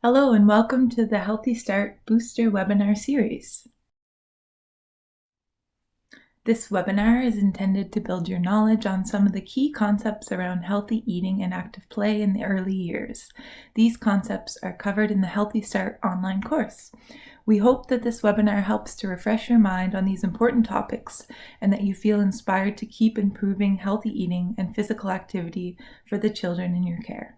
Hello and welcome to the Healthy Start Booster webinar series. This webinar is intended to build your knowledge on some of the key concepts around healthy eating and active play in the early years. These concepts are covered in the Healthy Start online course. We hope that this webinar helps to refresh your mind on these important topics and that you feel inspired to keep improving healthy eating and physical activity for the children in your care.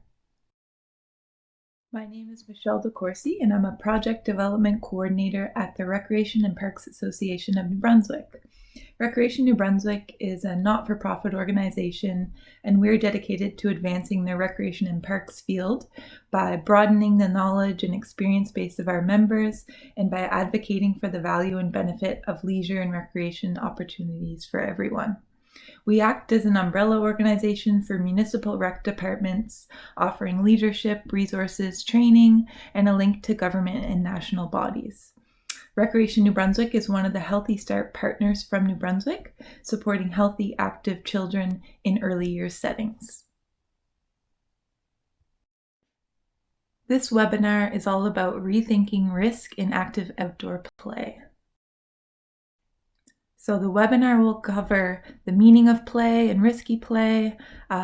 My name is Michelle DeCourcy, and I'm a Project Development Coordinator at the Recreation and Parks Association of New Brunswick. Recreation New Brunswick is a not-for-profit organization, and we're dedicated to advancing the recreation and parks field by broadening the knowledge and experience base of our members and by advocating for the value and benefit of leisure and recreation opportunities for everyone. We act as an umbrella organization for municipal rec departments, offering leadership, resources, training, and a link to government and national bodies. Recreation New Brunswick is one of the Healthy Start partners from New Brunswick, supporting healthy, active children in early years settings. This webinar is all about rethinking risk in active outdoor play. So the webinar will cover the meaning of play and risky play,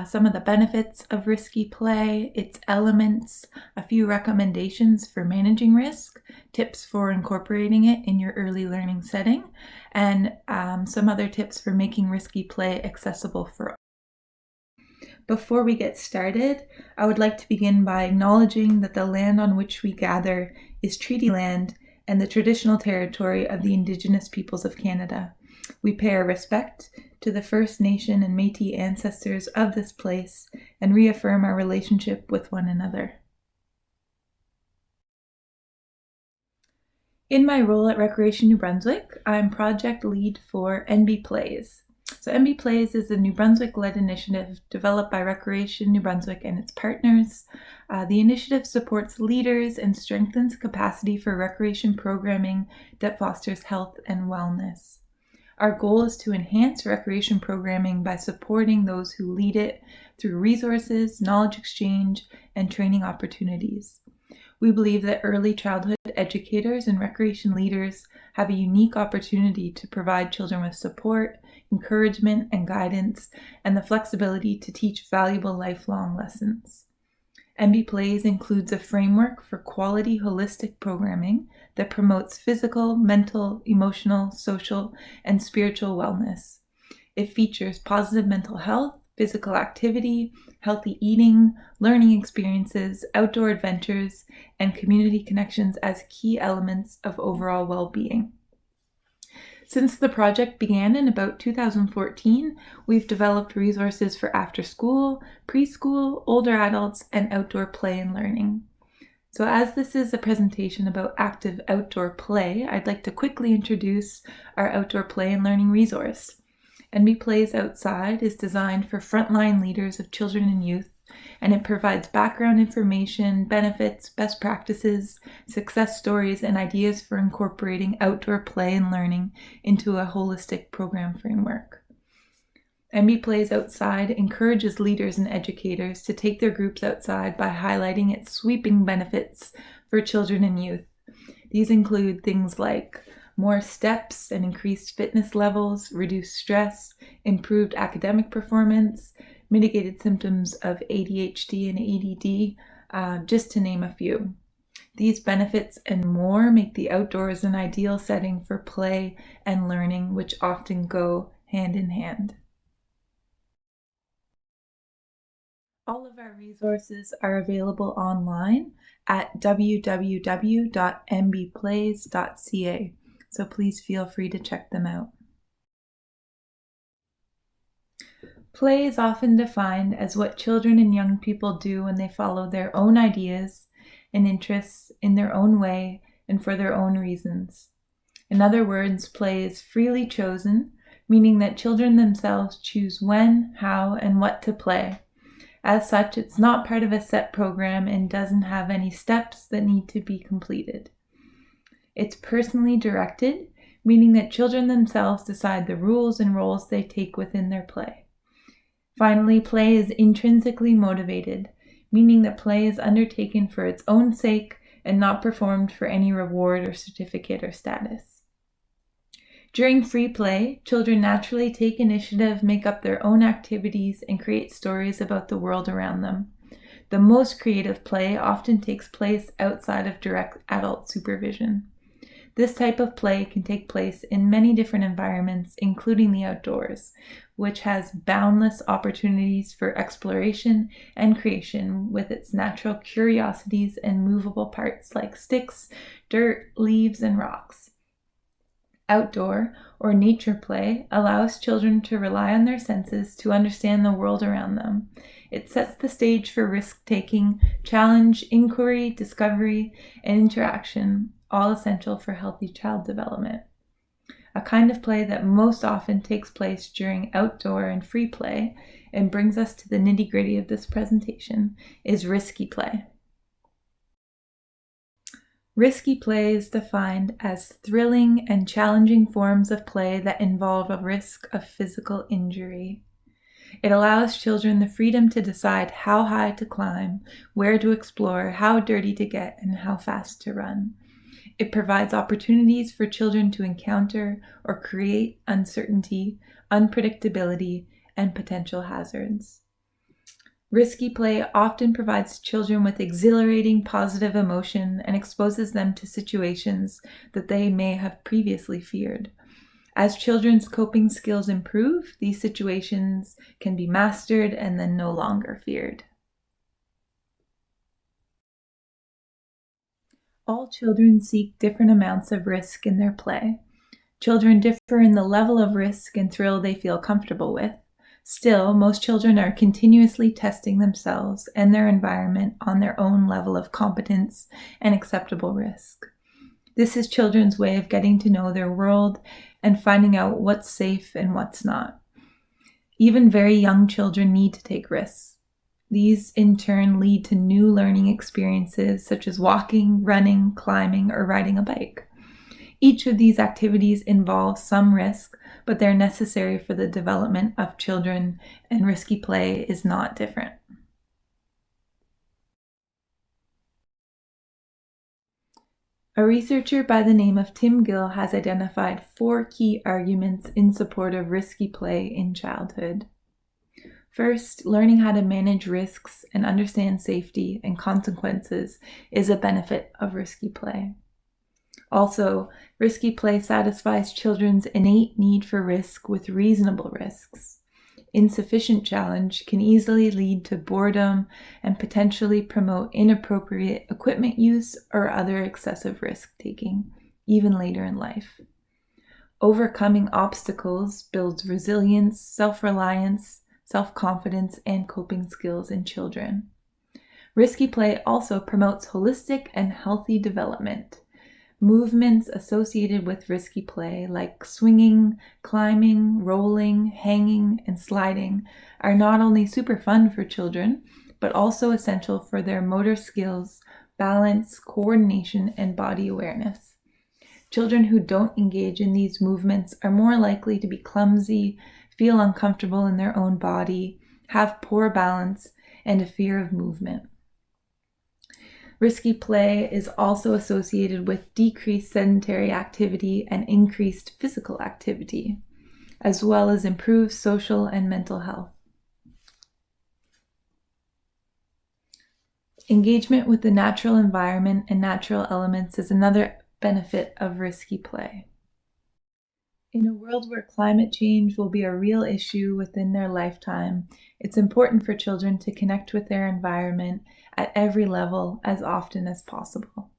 some of the benefits of risky play, its elements, a few recommendations for managing risk, tips for incorporating it in your early learning setting, and some other tips for making risky play accessible for all. Before we get started, I would like to begin by acknowledging that the land on which we gather is treaty land and the traditional territory of the Indigenous peoples of Canada. We pay our respect to the First Nation and Métis ancestors of this place and reaffirm our relationship with one another. In my role at Recreation New Brunswick, I'm project lead for MBPlays. So MBPlays is a New Brunswick-led initiative developed by Recreation New Brunswick and its partners. The initiative supports leaders and strengthens capacity for recreation programming that fosters health and wellness. Our goal is to enhance recreation programming by supporting those who lead it through resources, knowledge exchange, and training opportunities. We believe that early childhood educators and recreation leaders have a unique opportunity to provide children with support, encouragement, and guidance, and the flexibility to teach valuable lifelong lessons. MBPlays includes a framework for quality holistic programming that promotes physical, mental, emotional, social, and spiritual wellness. It features positive mental health, physical activity, healthy eating, learning experiences, outdoor adventures, and community connections as key elements of overall well-being. Since the project began in about 2014, we've developed resources for after school, preschool, older adults, and outdoor play and learning. So as this is a presentation about active outdoor play, I'd like to quickly introduce our outdoor play and learning resource. MBPlays Outside is designed for frontline leaders of children and youth, and it provides background information, benefits, best practices, success stories, and ideas for incorporating outdoor play and learning into a holistic program framework. MBPlays Outside encourages leaders and educators to take their groups outside by highlighting its sweeping benefits for children and youth. These include things like more steps and increased fitness levels, reduced stress, improved academic performance, mitigated symptoms of ADHD and ADD, just to name a few. These benefits and more make the outdoors an ideal setting for play and learning, which often go hand in hand. All of our resources are available online at www.mbplays.ca, so please feel free to check them out. Play is often defined as what children and young people do when they follow their own ideas and interests in their own way and for their own reasons. In other words, play is freely chosen, meaning that children themselves choose when, how, and what to play. As such, it's not part of a set program and doesn't have any steps that need to be completed. It's personally directed, meaning that children themselves decide the rules and roles they take within their play. Finally, play is intrinsically motivated, meaning that play is undertaken for its own sake and not performed for any reward or certificate or status. During free play, children naturally take initiative, make up their own activities, and create stories about the world around them. The most creative play often takes place outside of direct adult supervision. This type of play can take place in many different environments, including the outdoors, which has boundless opportunities for exploration and creation with its natural curiosities and movable parts like sticks, dirt, leaves, and rocks. Outdoor or nature play allows children to rely on their senses to understand the world around them. It sets the stage for risk-taking, challenge, inquiry, discovery, and interaction, all essential for healthy child development. A kind of play that most often takes place during outdoor and free play, and brings us to the nitty-gritty of this presentation, is risky play. Risky play is defined as thrilling and challenging forms of play that involve a risk of physical injury. It allows children the freedom to decide how high to climb, where to explore, how dirty to get, and how fast to run. It provides opportunities for children to encounter or create uncertainty, unpredictability, and potential hazards. Risky play often provides children with exhilarating positive emotion and exposes them to situations that they may have previously feared. As children's coping skills improve, these situations can be mastered and then no longer feared. All children seek different amounts of risk in their play. Children differ in the level of risk and thrill they feel comfortable with. Still, most children are continuously testing themselves and their environment on their own level of competence and acceptable risk. This is children's way of getting to know their world and finding out what's safe and what's not. Even very young children need to take risks. These in turn lead to new learning experiences such as walking, running, climbing, or riding a bike. Each of these activities involves some risk, but they're necessary for the development of children, and risky play is not different. A researcher by the name of Tim Gill has identified 4 key arguments in support of risky play in childhood. First, learning how to manage risks and understand safety and consequences is a benefit of risky play. Also, risky play satisfies children's innate need for risk with reasonable risks. Insufficient challenge can easily lead to boredom and potentially promote inappropriate equipment use or other excessive risk-taking, even later in life. Overcoming obstacles builds resilience, self-reliance, self-confidence, and coping skills in children. Risky play also promotes holistic and healthy development. Movements associated with risky play, like swinging, climbing, rolling, hanging, and sliding, are not only super fun for children, but also essential for their motor skills, balance, coordination, and body awareness. Children who don't engage in these movements are more likely to be clumsy, feel uncomfortable in their own body, have poor balance, and a fear of movement. Risky play is also associated with decreased sedentary activity and increased physical activity, as well as improved social and mental health. Engagement with the natural environment and natural elements is another benefit of risky play. In a world where climate change will be a real issue within their lifetime, it's important for children to connect with their environment at every level as often as possible.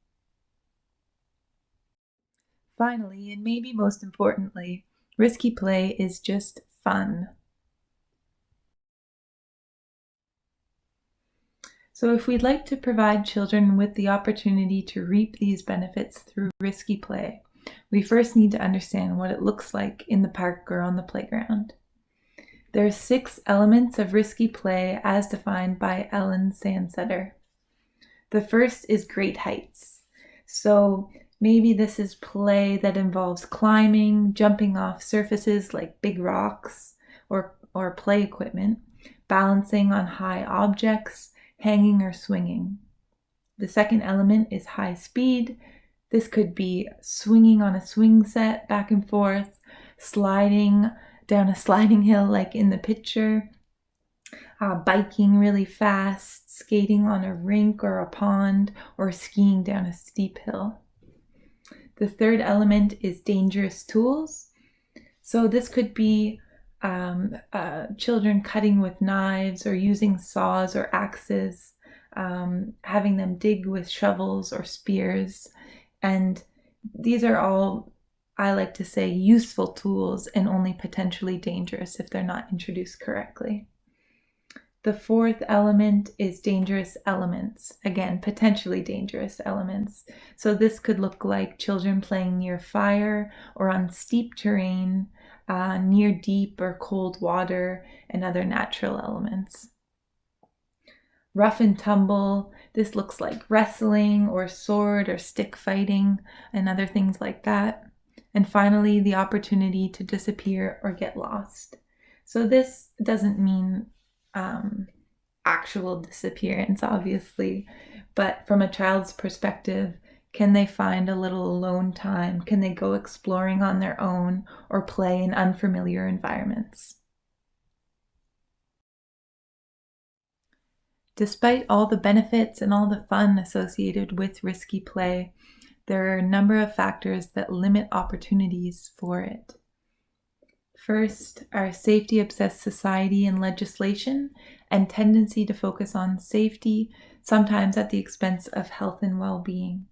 Finally, and maybe most importantly, risky play is just fun. So if we'd like to provide children with the opportunity to reap these benefits through risky play, we first need to understand what it looks like in the park or on the playground. There are 6 elements of risky play as defined by Ellen Sandsetter. The first is great heights. So maybe this is play that involves climbing, jumping off surfaces like big rocks or play equipment, balancing on high objects, hanging or swinging. The second element is high speed. This could be swinging on a swing set back and forth, sliding down a sliding hill like in the picture, biking really fast, skating on a rink or a pond, or skiing down a steep hill. The third element is dangerous tools. So this could be children cutting with knives or using saws or axes, having them dig with shovels or spears. And these are all, I like to say, useful tools and only potentially dangerous if they're not introduced correctly. The fourth element is dangerous elements. Again, potentially dangerous elements. So this could look like children playing near fire or on steep terrain, near deep or cold water, and other natural elements. Rough and tumble, this looks like wrestling or sword or stick fighting and other things like that. And finally, the opportunity to disappear or get lost. So this doesn't mean actual disappearance, obviously, but from a child's perspective, can they find a little alone time? Can they go exploring on their own or play in unfamiliar environments? Despite all the benefits and all the fun associated with risky play, there are a number of factors that limit opportunities for it. First, our safety-obsessed society and legislation and tendency to focus on safety, sometimes at the expense of health and well-being.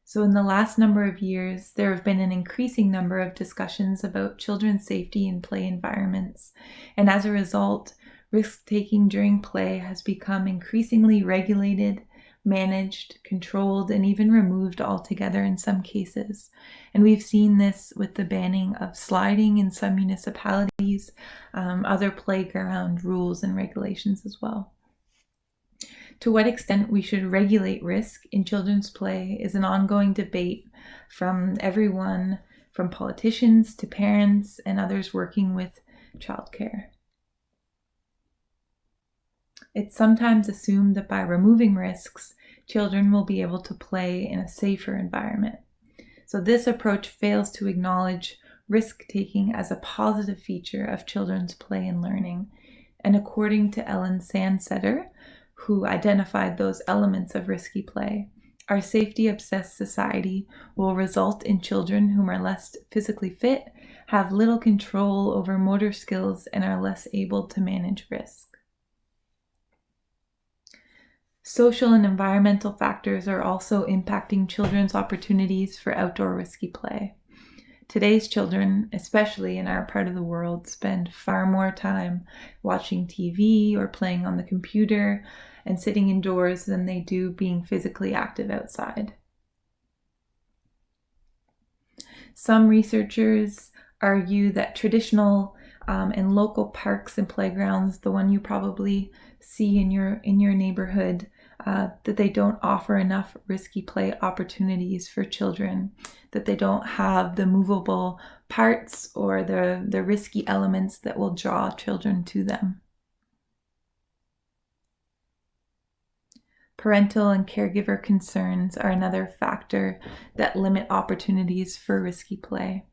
So in the last number of years, there have been an increasing number of discussions about children's safety in play environments, and as a result, risk-taking during play has become increasingly regulated, managed, controlled, and even removed altogether in some cases. And we've seen this with the banning of sliding in some municipalities, other playground rules and regulations as well. To what extent we should regulate risk in children's play is an ongoing debate from everyone, from politicians to parents and others working with childcare. It's sometimes assumed that by removing risks, children will be able to play in a safer environment. So this approach fails to acknowledge risk-taking as a positive feature of children's play and learning. And according to Ellen Sandsetter, who identified those elements of risky play, our safety-obsessed society will result in children whom are less physically fit, have little control over motor skills, and are less able to manage risk. Social and environmental factors are also impacting children's opportunities for outdoor risky play. Today's children, especially in our part of the world, spend far more time watching TV or playing on the computer and sitting indoors than they do being physically active outside. Some researchers argue that traditional and local parks and playgrounds, the one you probably see in your neighborhood, that they don't offer enough risky play opportunities for children, that they don't have the movable parts or the risky elements that will draw children to them. Parental and caregiver concerns are another factor that limit opportunities for risky play.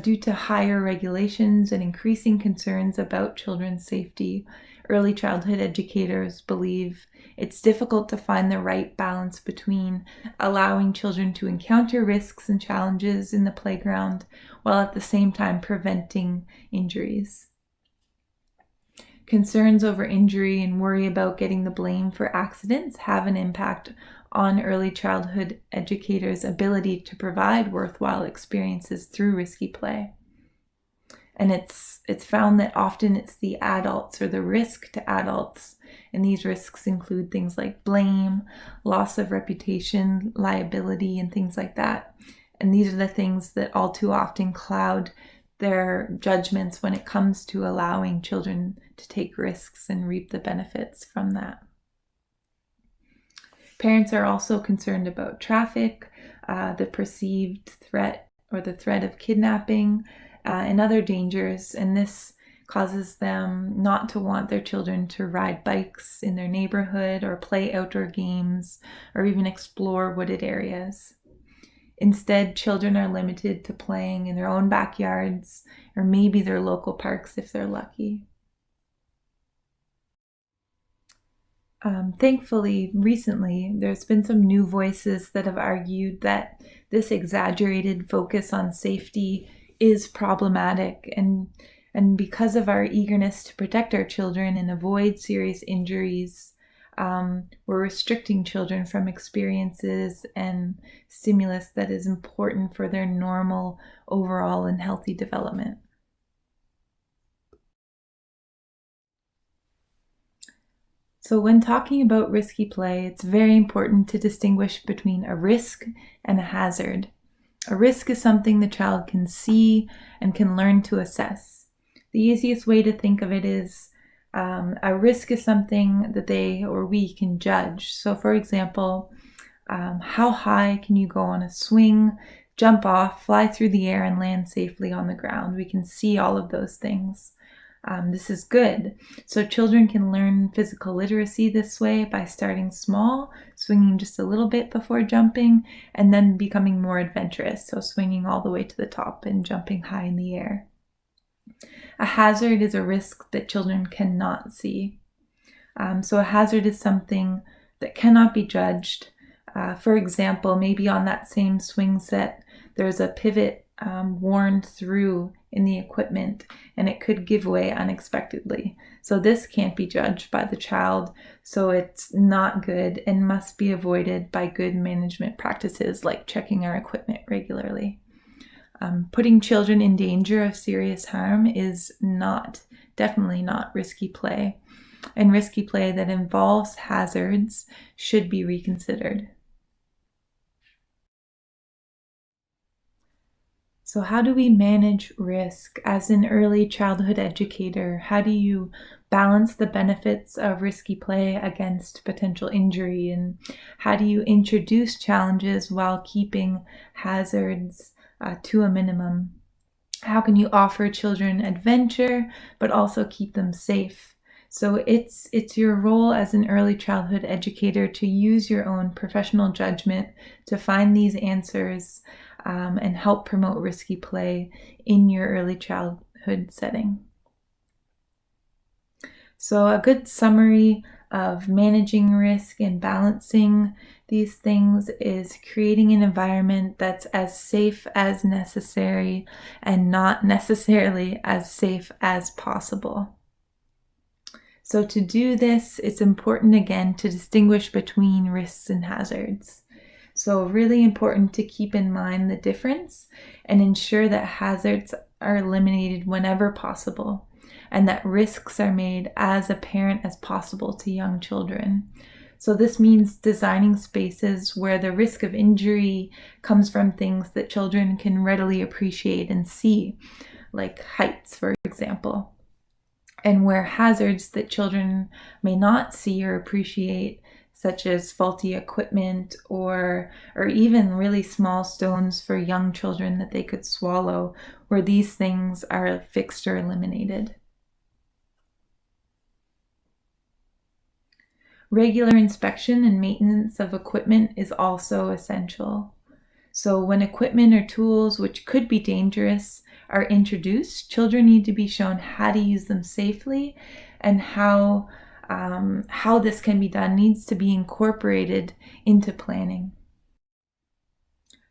Due to higher regulations and increasing concerns about children's safety, early childhood educators believe it's difficult to find the right balance between allowing children to encounter risks and challenges in the playground while at the same time preventing injuries. Concerns over injury and worry about getting the blame for accidents have an impact on early childhood educators' ability to provide worthwhile experiences through risky play. And it's found that often it's the adults or the risk to adults, and these risks include things like blame, loss of reputation, liability, and things like that. And these are the things that all too often cloud their judgments when it comes to allowing children to take risks and reap the benefits from that. Parents are also concerned about traffic, the perceived threat or the threat of kidnapping, and other dangers, and this causes them not to want their children to ride bikes in their neighborhood or play outdoor games or even explore wooded areas. Instead, children are limited to playing in their own backyards or maybe their local parks if they're lucky. Thankfully, recently, there's been some new voices that have argued that this exaggerated focus on safety is problematic, and because of our eagerness to protect our children and avoid serious injuries, we're restricting children from experiences and stimulus that is important for their normal, overall, and healthy development. So when talking about risky play, it's very important to distinguish between a risk and a hazard. A risk is something the child can see and can learn to assess. The easiest way to think of it is a risk is something that they or we can judge. So for example, how high can you go on a swing, jump off, fly through the air, and land safely on the ground? We can see all of those things. This is good. So children can learn physical literacy this way by starting small, swinging just a little bit before jumping, and then becoming more adventurous, so swinging all the way to the top and jumping high in the air. A hazard is a risk that children cannot see. So a hazard is something that cannot be judged. For example, maybe on that same swing set, there's a pivot worn through in the equipment and it could give way unexpectedly. So this can't be judged by the child, so it's not good and must be avoided by good management practices like checking our equipment regularly. Putting children in danger of serious harm is definitely not risky play, and risky play that involves hazards should be reconsidered. So how do we manage risk as an early childhood educator? How do you balance the benefits of risky play against potential injury? And how do you introduce challenges while keeping hazards to a minimum? How can you offer children adventure but also keep them safe? So it's your role as an early childhood educator to use your own professional judgment to find these answers and help promote risky play in your early childhood setting. So a good summary of managing risk and balancing these things is creating an environment that's as safe as necessary and not necessarily as safe as possible. So to do this, it's important again to distinguish between risks and hazards. So really important to keep in mind the difference and ensure that hazards are eliminated whenever possible and that risks are made as apparent as possible to young children. So this means designing spaces where the risk of injury comes from things that children can readily appreciate and see, like heights, for example, and where hazards that children may not see or appreciate, such as faulty equipment or even really small stones for young children that they could swallow, where these things are fixed or eliminated. Regular inspection and maintenance of equipment is also essential. So when equipment or tools which could be dangerous are introduced, children need to be shown how to use them safely, and how this can be done needs to be incorporated into planning.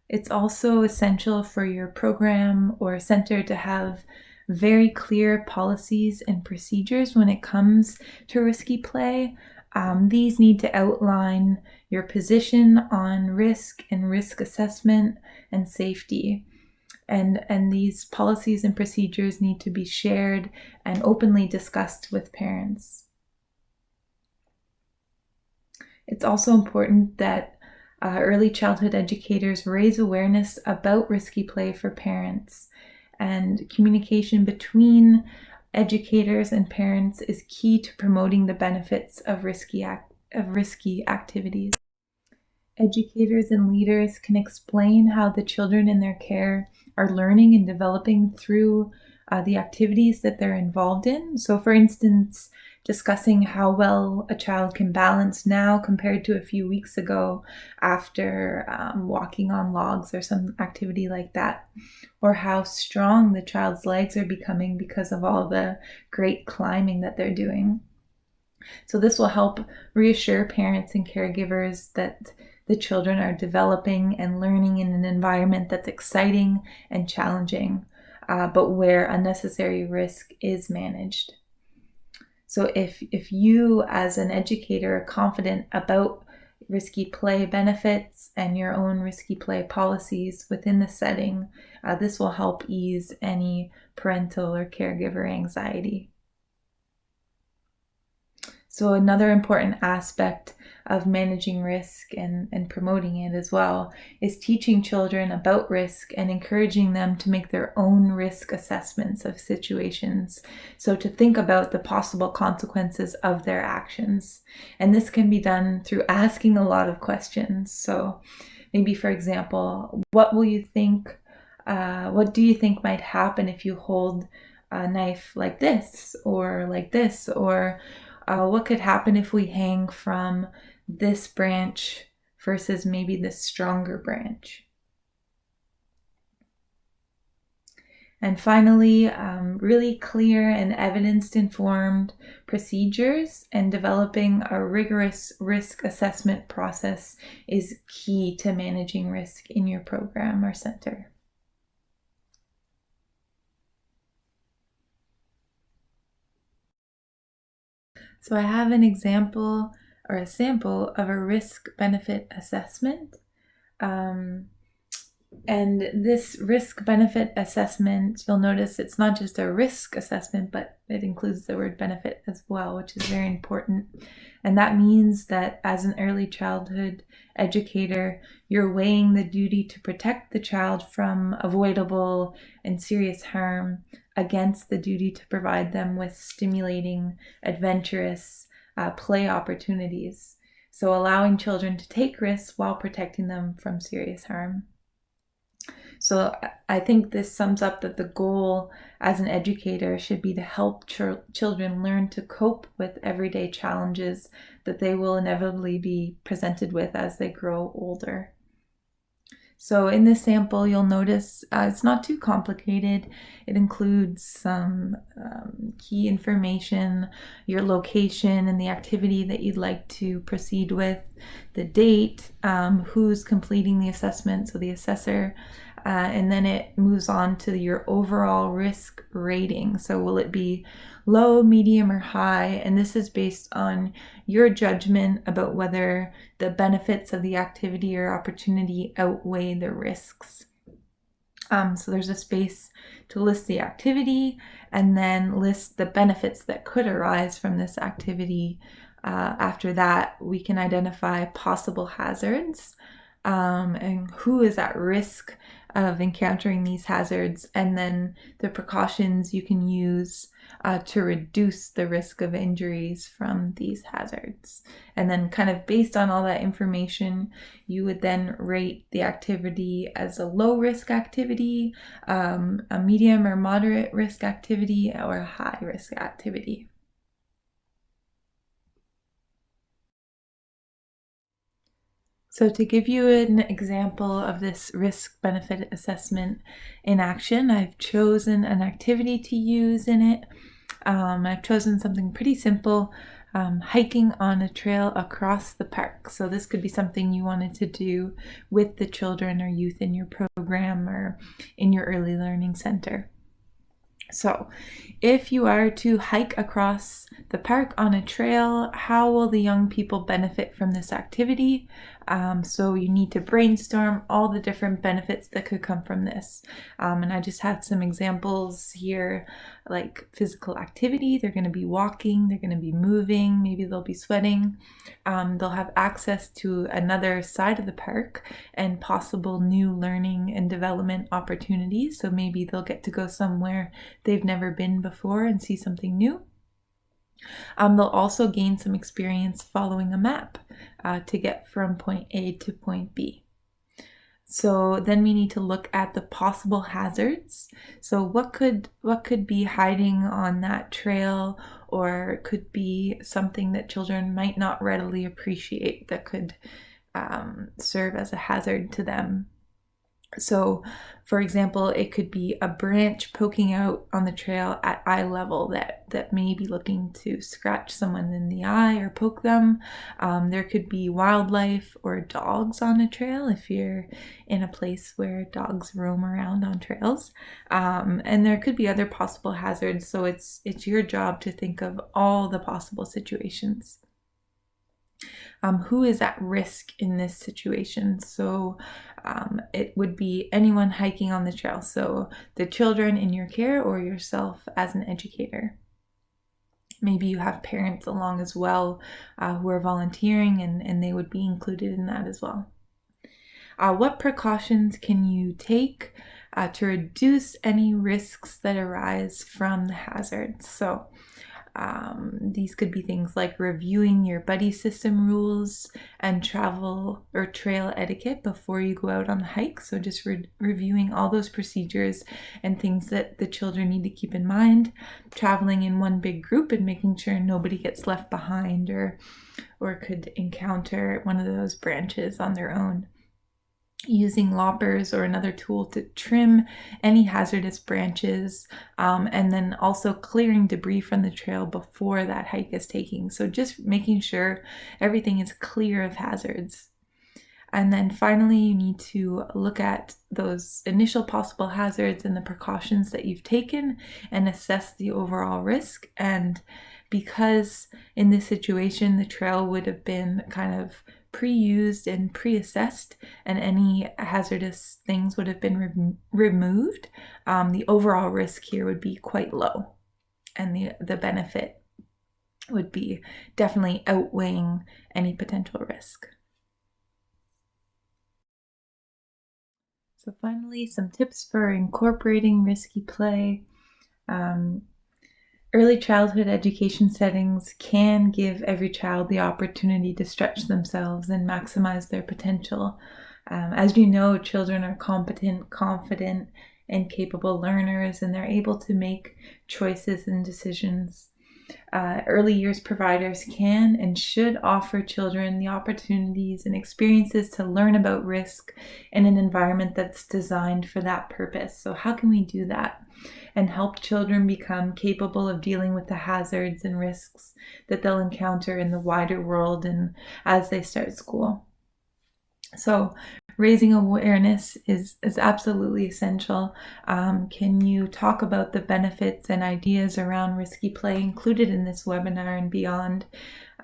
It's also essential for your program or center to have very clear policies and procedures when it comes to risky play. These need to outline your position on risk and risk assessment and safety. And these policies and procedures need to be shared and openly discussed with parents. It's also important that early childhood educators raise awareness about risky play for parents, and communication between educators and parents is key to promoting the benefits of risky activities. Educators and leaders can explain how the children in their care are learning and developing through the activities that they're involved in. So for instance, discussing how well a child can balance now compared to a few weeks ago after walking on logs or some activity like that, or how strong the child's legs are becoming because of all the great climbing that they're doing. So this will help reassure parents and caregivers that the children are developing and learning in an environment that's exciting and challenging, but where unnecessary risk is managed. So if you as an educator are confident about risky play benefits and your own risky play policies within the setting, this will help ease any parental or caregiver anxiety. So another important aspect of managing risk and promoting it as well is teaching children about risk and encouraging them to make their own risk assessments of situations. So to think about the possible consequences of their actions. And this can be done through asking a lot of questions. So maybe, for example, what do you think might happen if you hold a knife like this? Or what could happen if we hang from this branch versus maybe this stronger branch? And finally, really clear and evidence-informed procedures and developing a rigorous risk assessment process is key to managing risk in your program or center. So I have an example or a sample of a risk-benefit assessment. And this risk-benefit assessment, you'll notice it's not just a risk assessment, but it includes the word benefit as well, which is very important. And that means that as an early childhood educator, you're weighing the duty to protect the child from avoidable and serious harm against the duty to provide them with stimulating, adventurous play opportunities. So allowing children to take risks while protecting them from serious harm. So I think this sums up that the goal as an educator should be to help children learn to cope with everyday challenges that they will inevitably be presented with as they grow older. So in this sample, you'll notice it's not too complicated. It includes some key information, your location and the activity that you'd like to proceed with, the date, who's completing the assessment, so the assessor, and then it moves on to your overall risk rating. So will it be low, medium, or high? And this is based on your judgment about whether the benefits of the activity or opportunity outweigh the risks. So there's a space to list the activity and then list the benefits that could arise from this activity. After that, we can identify possible hazards and who is at risk of encountering these hazards, and then the precautions you can use to reduce the risk of injuries from these hazards. And then kind of based on all that information, you would then rate the activity as a low risk activity, a medium or moderate risk activity, or a high risk activity. So to give you an example of this risk-benefit assessment in action, I've chosen an activity to use in it. I've chosen something pretty simple, hiking on a trail across the park. So this could be something you wanted to do with the children or youth in your program or in your early learning center. So if you are to hike across the park on a trail, how will the young people benefit from this activity? So you need to brainstorm all the different benefits that could come from this. And I just have some examples here, like physical activity. They're going to be walking, they're going to be moving, maybe they'll be sweating. They'll have access to another side of the park and possible new learning and development opportunities. So maybe they'll get to go somewhere they've never been before and see something new. They'll also gain some experience following a map to get from point A to point B. So then we need to look at the possible hazards. So what could be hiding on that trail, or could be something that children might not readily appreciate that could serve as a hazard to them. So, for example, it could be a branch poking out on the trail at eye level that may be looking to scratch someone in the eye or poke them. There could be wildlife or dogs on a trail if you're in a place where dogs roam around on trails. And there could be other possible hazards. So it's your job to think of all the possible situations. Who is at risk in this situation? So it would be anyone hiking on the trail. So the children in your care or yourself as an educator. Maybe you have parents along as well who are volunteering, and they would be included in that as well. What precautions can you take to reduce any risks that arise from the hazards? So these could be things like reviewing your buddy system rules and travel or trail etiquette before you go out on the hike. So just reviewing all those procedures and things that the children need to keep in mind. Traveling in one big group and making sure nobody gets left behind or could encounter one of those branches on their own. Using loppers or another tool to trim any hazardous branches, and then also clearing debris from the trail before that hike is taking. So just making sure everything is clear of hazards. And then finally, you need to look at those initial possible hazards and the precautions that you've taken and assess the overall risk. And because in this situation, the trail would have been kind of pre-used and pre-assessed, and any hazardous things would have been removed, the overall risk here would be quite low, and the benefit would be definitely outweighing any potential risk. So finally, some tips for incorporating risky play. Early childhood education settings can give every child the opportunity to stretch themselves and maximize their potential. As you know, children are competent, confident, and capable learners, and they're able to make choices and decisions. Early years providers can and should offer children the opportunities and experiences to learn about risk in an environment that's designed for that purpose. So how can we do that and help children become capable of dealing with the hazards and risks that they'll encounter in the wider world and as they start school? So raising awareness is absolutely essential. Can you talk about the benefits and ideas around risky play included in this webinar and beyond?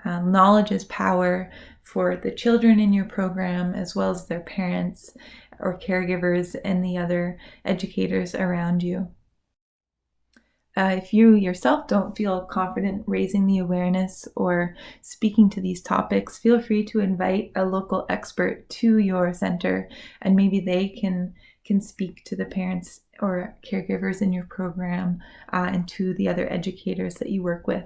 Knowledge is power for the children in your program, as well as their parents or caregivers and the other educators around you. If you yourself don't feel confident raising the awareness or speaking to these topics, feel free to invite a local expert to your center, and maybe they can speak to the parents or caregivers in your program and to the other educators that you work with.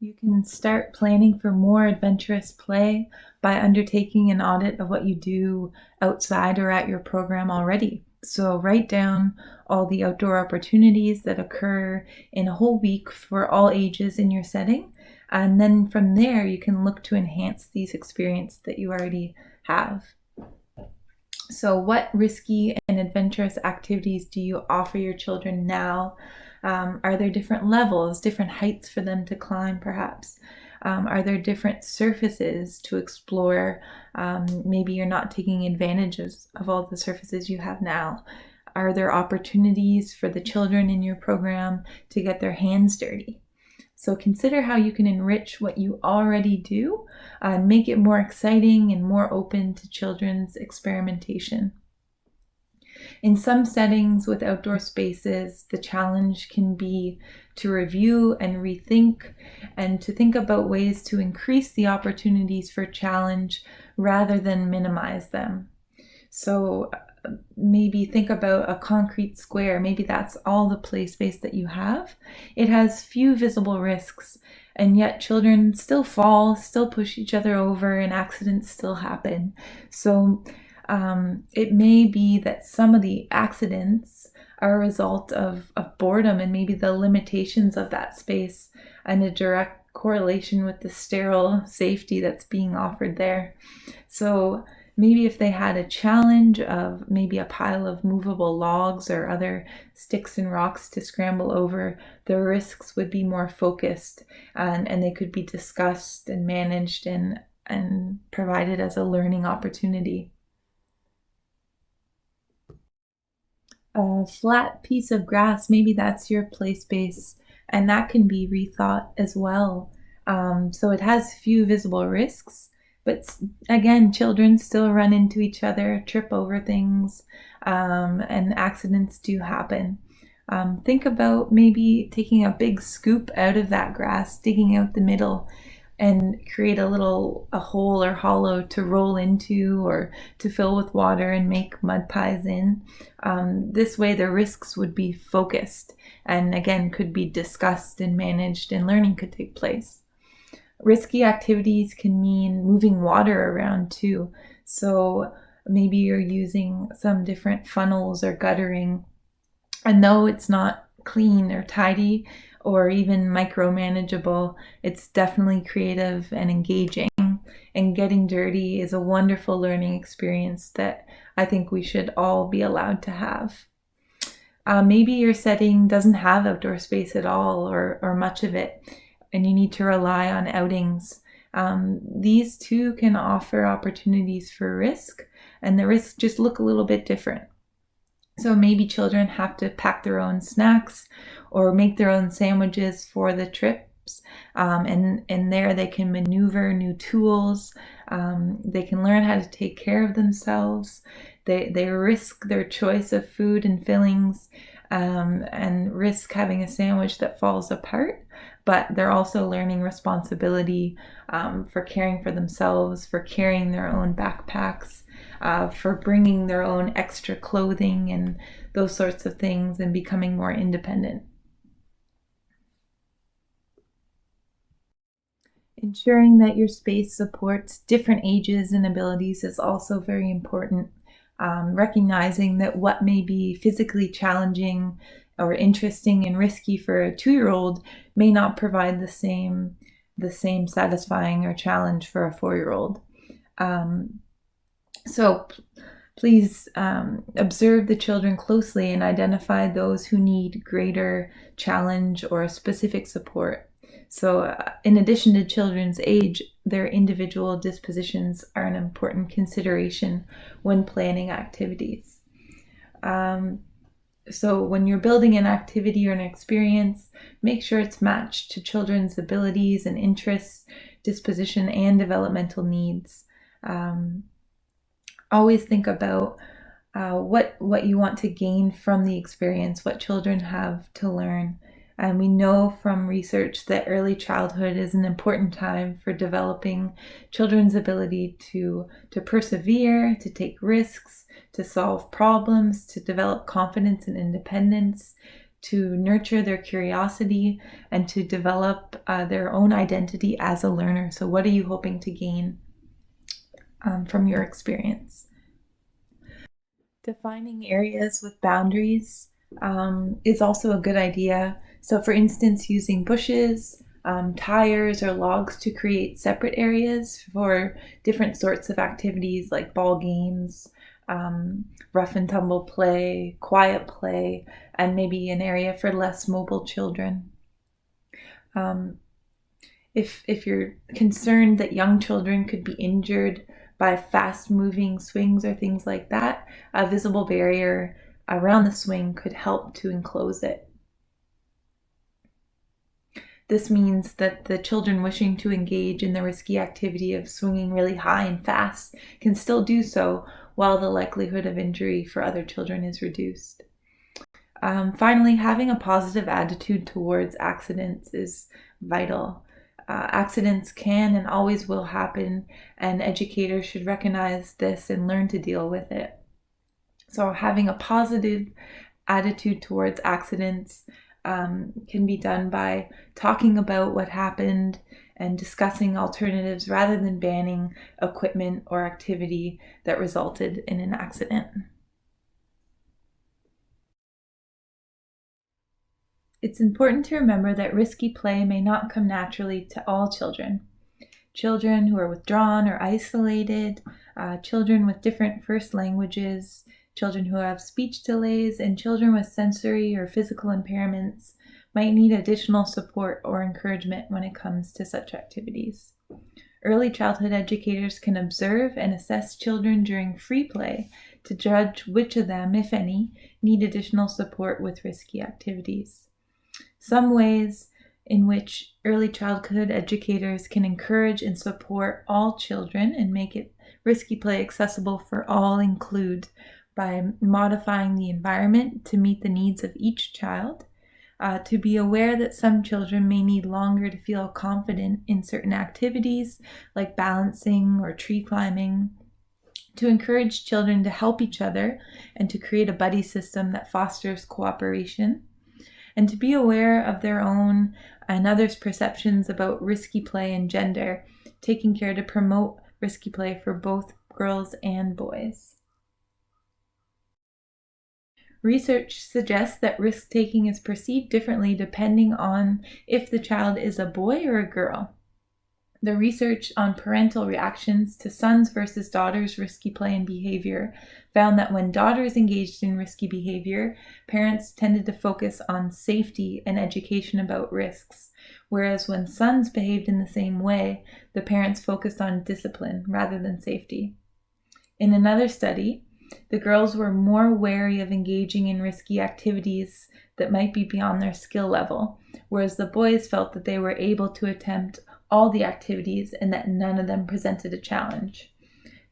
You can start planning for more adventurous play by undertaking an audit of what you do outside or at your program already. So write down all the outdoor opportunities that occur in a whole week for all ages in your setting. And then from there, you can look to enhance these experiences that you already have. So what risky and adventurous activities do you offer your children now? Are there different levels, different heights for them to climb perhaps? Are there different surfaces to explore? Maybe you're not taking advantage of all the surfaces you have now. Are there opportunities for the children in your program to get their hands dirty? So consider how you can enrich what you already do and make it more exciting and more open to children's experimentation. In some settings with outdoor spaces, the challenge can be to review and rethink and to think about ways to increase the opportunities for challenge rather than minimize them. So maybe think about a concrete square. Maybe that's all the play space that you have. It has few visible risks, and yet children still fall, still push each other over, and accidents still happen. So It may be that some of the accidents are a result of boredom and maybe the limitations of that space and a direct correlation with the sterile safety that's being offered there. So maybe if they had a challenge of maybe a pile of movable logs or other sticks and rocks to scramble over, the risks would be more focused, and they could be discussed and managed and provided as a learning opportunity. A flat piece of grass, maybe that's your play space, and that can be rethought as well. So it has few visible risks, but again, children still run into each other, trip over things, and accidents do happen. Think about maybe taking a big scoop out of that grass, digging out the middle, and create a hole or hollow to roll into or to fill with water and make mud pies in. This way the risks would be focused and again could be discussed and managed, and learning could take place. Risky activities can mean moving water around too. So maybe you're using some different funnels or guttering, and though it's not clean or tidy or even micromanageable, it's definitely creative and engaging. And getting dirty is a wonderful learning experience that I think we should all be allowed to have. Maybe your setting doesn't have outdoor space at all, or much of it, and you need to rely on outings. These too can offer opportunities for risk, and the risks just look a little bit different. So maybe children have to pack their own snacks or make their own sandwiches for the trips. And there they can maneuver new tools. They can learn how to take care of themselves. They risk their choice of food and fillings, and risk having a sandwich that falls apart. But they're also learning responsibility for caring for themselves, for carrying their own backpacks, for bringing their own extra clothing and those sorts of things, and becoming more independent. Ensuring that your space supports different ages and abilities is also very important. Recognizing that what may be physically challenging or interesting and risky for a 2-year-old may not provide the same satisfying or challenge for a 4-year-old. So please observe the children closely and identify those who need greater challenge or specific support. So in addition to children's age, their individual dispositions are an important consideration when planning activities. So when you're building an activity or an experience, make sure it's matched to children's abilities and interests, disposition, and developmental needs. Always think about what you want to gain from the experience, what children have to learn. And we know from research that early childhood is an important time for developing children's ability to persevere, to take risks, to solve problems, to develop confidence and independence, to nurture their curiosity, and to develop their own identity as a learner. So what are you hoping to gain from your experience? Defining areas with boundaries is also a good idea. So for instance, using bushes, tires, or logs to create separate areas for different sorts of activities like ball games, rough and tumble play, quiet play, and maybe an area for less mobile children. If you're concerned that young children could be injured by fast-moving swings or things like that, a visible barrier around the swing could help to enclose it. This means that the children wishing to engage in the risky activity of swinging really high and fast can still do so, while the likelihood of injury for other children is reduced. Finally, having a positive attitude towards accidents is vital. Accidents can and always will happen, and educators should recognize this and learn to deal with it. So having a positive attitude towards accidents can be done by talking about what happened and discussing alternatives rather than banning equipment or activity that resulted in an accident. It's important to remember that risky play may not come naturally to all children. Children who are withdrawn or isolated, children with different first languages, children who have speech delays, and children with sensory or physical impairments might need additional support or encouragement when it comes to such activities. Early childhood educators can observe and assess children during free play to judge which of them, if any, need additional support with risky activities. Some ways in which early childhood educators can encourage and support all children and make it risky play accessible for all include by modifying the environment to meet the needs of each child, to be aware that some children may need longer to feel confident in certain activities like balancing or tree climbing, to encourage children to help each other and to create a buddy system that fosters cooperation, and to be aware of their own and others' perceptions about risky play and gender, taking care to promote risky play for both girls and boys. Research suggests that risk-taking is perceived differently depending on if the child is a boy or a girl. The research on parental reactions to sons versus daughters' risky play and behavior found that when daughters engaged in risky behavior, parents tended to focus on safety and education about risks, whereas when sons behaved in the same way, the parents focused on discipline rather than safety. In another study, the girls were more wary of engaging in risky activities that might be beyond their skill level, whereas the boys felt that they were able to attempt all the activities and that none of them presented a challenge.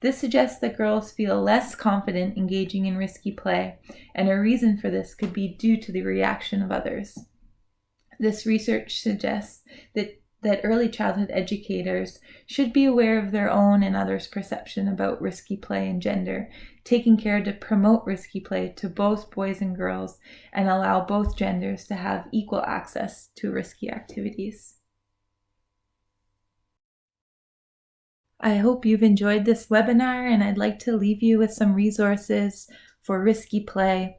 This suggests that girls feel less confident engaging in risky play, and a reason for this could be due to the reaction of others. This research suggests that early childhood educators should be aware of their own and others' perception about risky play and gender, taking care to promote risky play to both boys and girls and allow both genders to have equal access to risky activities. I hope you've enjoyed this webinar, and I'd like to leave you with some resources for risky play.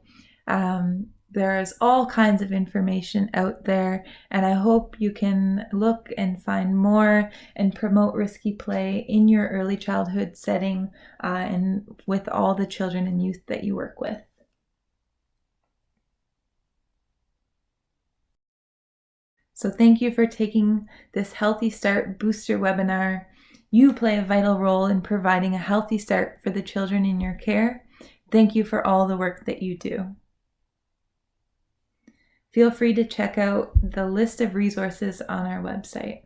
There's all kinds of information out there, and I hope you can look and find more and promote risky play in your early childhood setting and with all the children and youth that you work with. So thank you for taking this Healthy Start Booster webinar. You play a vital role in providing a healthy start for the children in your care. Thank you for all the work that you do. Feel free to check out the list of resources on our website.